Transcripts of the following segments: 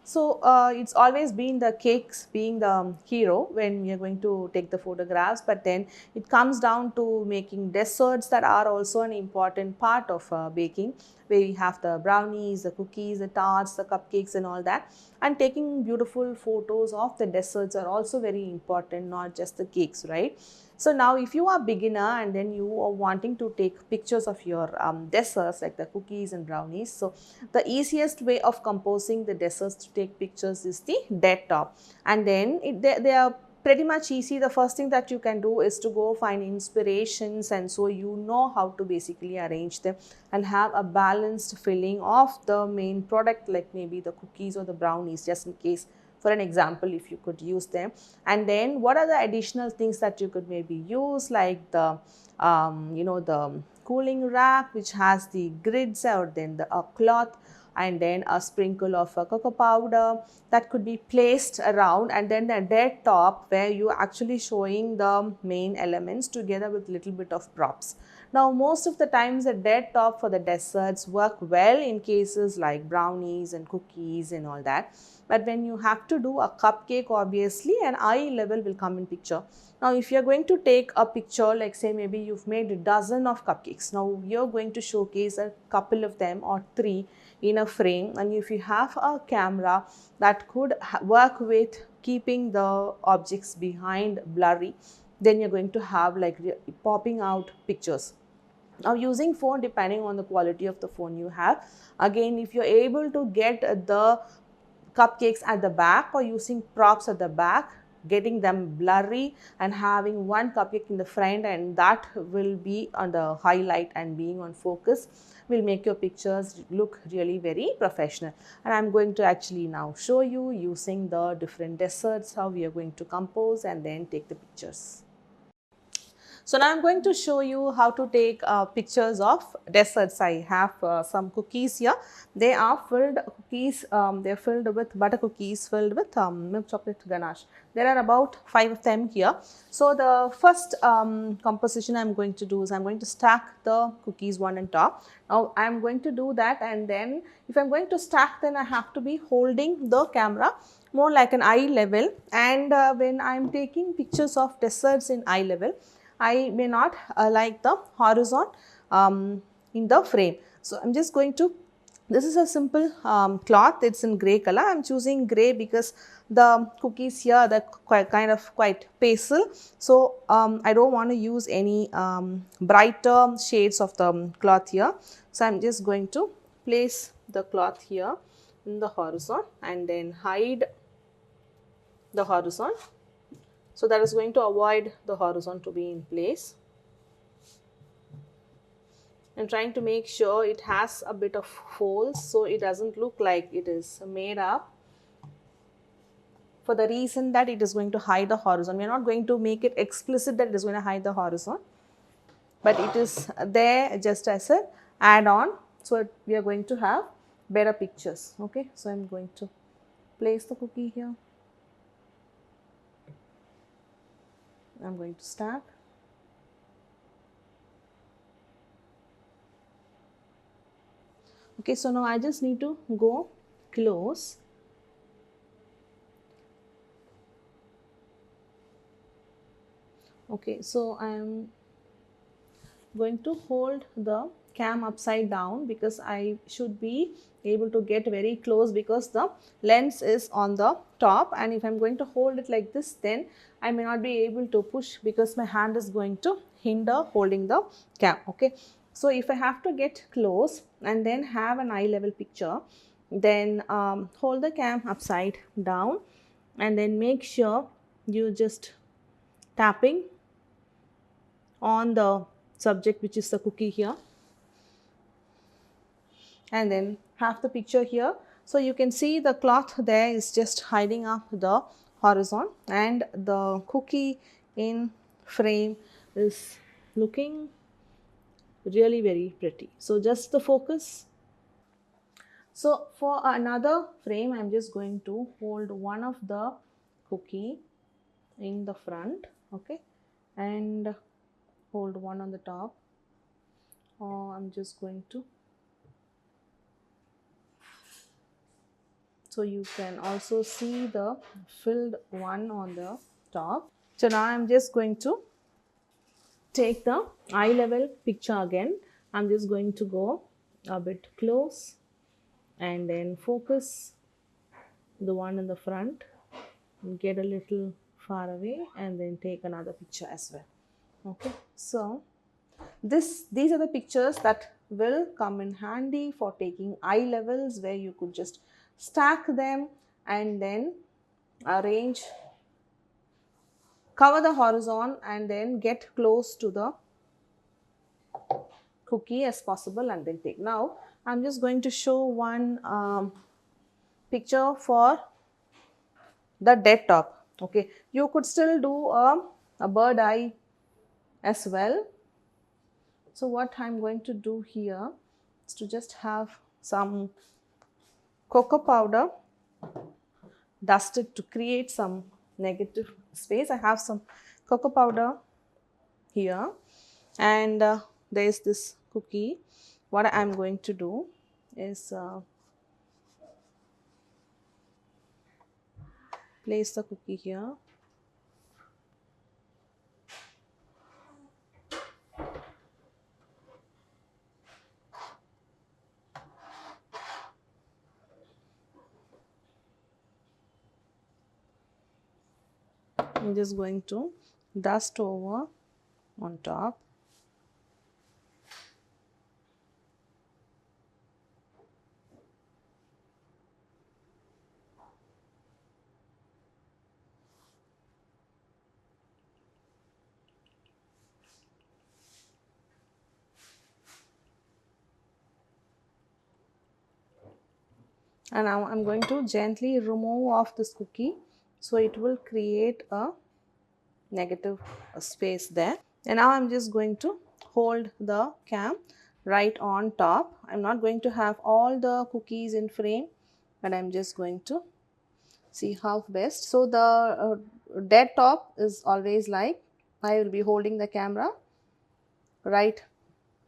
So it's always been the cakes being the hero when you're going to take the photographs, but then it comes down to making desserts that are also an important part of baking, where you have the brownies, the cookies, the tarts, the cupcakes and all that. And taking beautiful photos of the desserts are also very important, not just the cakes, right? So now if you are beginner and then you are wanting to take pictures of your desserts like the cookies and brownies, so the easiest way of composing the desserts to take pictures is the dead top. And then they are pretty much easy. The first thing that you can do is to go find inspirations, and so you know how to basically arrange them and have a balanced filling of the main product, like maybe the cookies or the brownies, just in case for an example if you could use them. And then what are the additional things that you could maybe use, like the the cooling rack which has the grids, or then the cloth, and then a sprinkle of cocoa powder that could be placed around, and then the dead top where you are actually showing the main elements together with little bit of props. Now most of the times the dead top for the desserts work well in cases like brownies and cookies and all that. But when you have to do a cupcake, obviously an eye level will come in picture. Now if you're going to take a picture, like say maybe you've made a dozen of cupcakes, now you're going to showcase a couple of them or three in a frame, and if you have a camera that could work with keeping the objects behind blurry, then you're going to have like popping out pictures. Now using phone, depending on the quality of the phone you have, again if you're able to get the cupcakes at the back or using props at the back, getting them blurry and having one cupcake in the front, and that will be on the highlight and being on focus, will make your pictures look really very professional. And I'm going to actually now show you using the different desserts how we are going to compose and then take the pictures. So now I'm going to show you how to take pictures of desserts. I have some cookies here. They are filled cookies. They're filled with butter cookies filled with milk chocolate ganache. There are about 5 of them here. So the first composition I'm going to do is I'm going to stack the cookies one on top. Now I'm going to do that, and then if I'm going to stack, then I have to be holding the camera more like an eye level. And when I'm taking pictures of desserts in eye level, I may not like the horizon in the frame. So I'm just going to, this is a simple cloth, it's in grey color. I'm choosing grey because the cookies here they're quite pastel. So I don't want to use any brighter shades of the cloth here. So I'm just going to place the cloth here in the horizon and then hide the horizon. So that is going to avoid the horizon to be in place. And trying to make sure it has a bit of folds so it doesn't look like it is made up, for the reason that it is going to hide the horizon. We are not going to make it explicit that it is going to hide the horizon, but it is there just as an add-on. So we are going to have better pictures. Okay, so I'm going to place the cookie here. I'm going to stack. Okay, so now I just need to go close. Okay, so I am going to hold the cam upside down because I should be able to get very close, because the lens is on the top, and if I'm going to hold it like this, then I may not be able to push because my hand is going to hinder holding the cam. Okay, so if I have to get close and then have an eye level picture, then hold the cam upside down and then make sure you just tapping on the subject, which is the cookie here, and then have the picture here. So you can see the cloth there is just hiding up the horizon, and the cookie in frame is looking really very pretty. So just the focus. So for another frame, I'm just going to hold one of the cookie in the front, okay, and hold one on the top. I'm just going to, So you can also see the filled one on the top. So now I'm just going to take the eye level picture again. I'm just going to go a bit close and then focus the one in the front, get a little far away, and then take another picture as well. Okay, so these are the pictures that will come in handy for taking eye levels, where you could just stack them and then arrange, cover the horizon and then get close to the cookie as possible and then take. Now I'm just going to show one picture for the dead top. Okay, you could still do a bird eye as well. So what I'm going to do here is to just have some cocoa powder dusted to create some negative space. I have some cocoa powder here, and there is this cookie. What I'm going to do is place the cookie here. I'm just going to dust over on top. And now I'm going to gently remove off this cookie, so it will create a negative space there. And now I'm just going to hold the cam right on top. I'm not going to have all the cookies in frame, but I'm just going to see how best. So the dead top is always like, I will be holding the camera right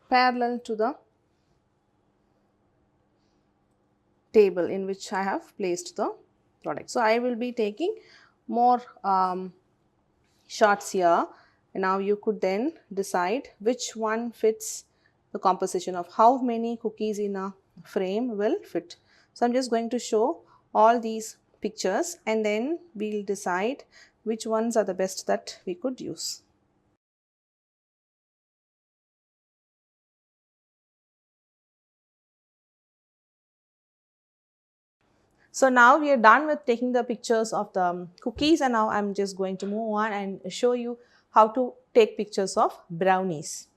parallel to the table in which I have placed the product. So I will be taking more shots here. And now you could then decide which one fits the composition of how many cookies in a frame will fit. So I'm just going to show all these pictures and then we'll decide which ones are the best that we could use. So now we are done with taking the pictures of the cookies, and now I'm just going to move on and show you how to take pictures of brownies.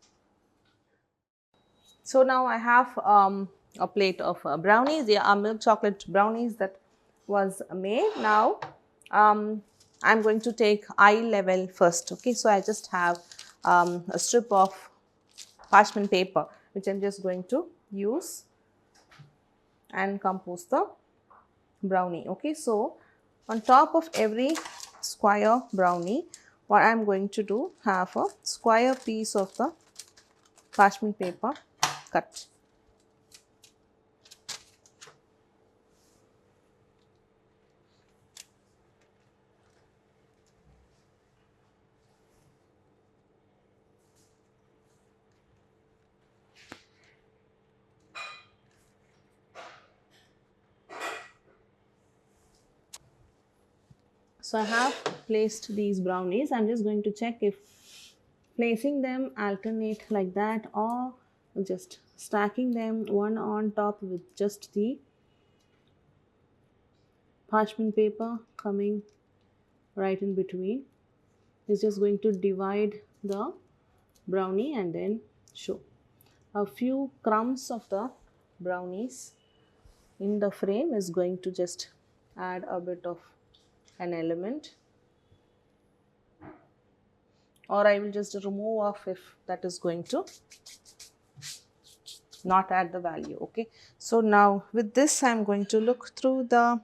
So now I have a plate of brownies. They are milk chocolate brownies that was made. Now I'm going to take eye level first. Okay, so I just have a strip of parchment paper which I'm just going to use and compose the brownie. Okay, so on top of every square brownie, what I'm going to do, have a square piece of the parchment paper cut. So I have placed these brownies. I'm just going to check if placing them alternate like that or just stacking them one on top with just the parchment paper coming right in between. It's just going to divide the brownie and then show a few crumbs of the brownies in the frame is going to just add a bit of an element, or I will just remove off if that is going to not add the value. Okay, so now with this I'm going to look through the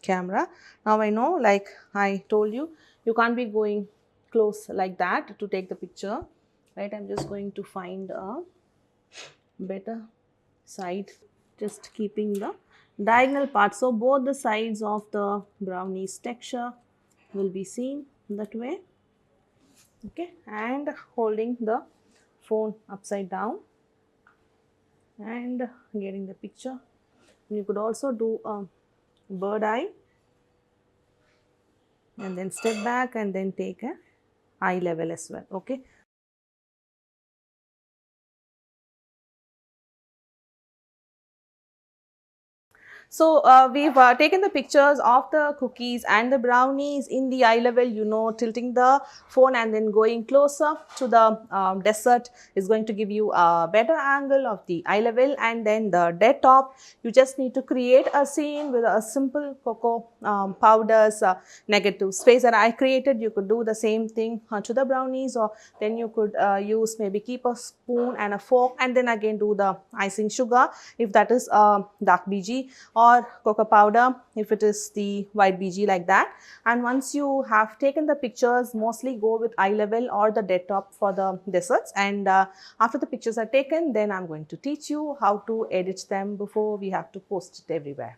camera. Now I know, like I told you, you can't be going close like that to take the picture, right? I'm just going to find a better side, just keeping the diagonal part. So both the sides of the brownies texture will be seen that way. Okay, and holding the phone upside down and getting the picture. You could also do a bird eye and then step back and then take a eye level as well. Okay. So we've taken the pictures of the cookies and the brownies in the eye level, you know, tilting the phone and then going closer to the dessert is going to give you a better angle of the eye level. And then the dead top, you just need to create a scene with a simple cocoa powders negative space that I created. You could do the same thing to the brownies, or then you could use maybe keep a spoon and a fork and then again do the icing sugar if that is dark BG, or cocoa powder if it is the white BG, like that. And once you have taken the pictures, mostly go with eye level or the dead top for the desserts. And after the pictures are taken, then I'm going to teach you how to edit them before we have to post it everywhere.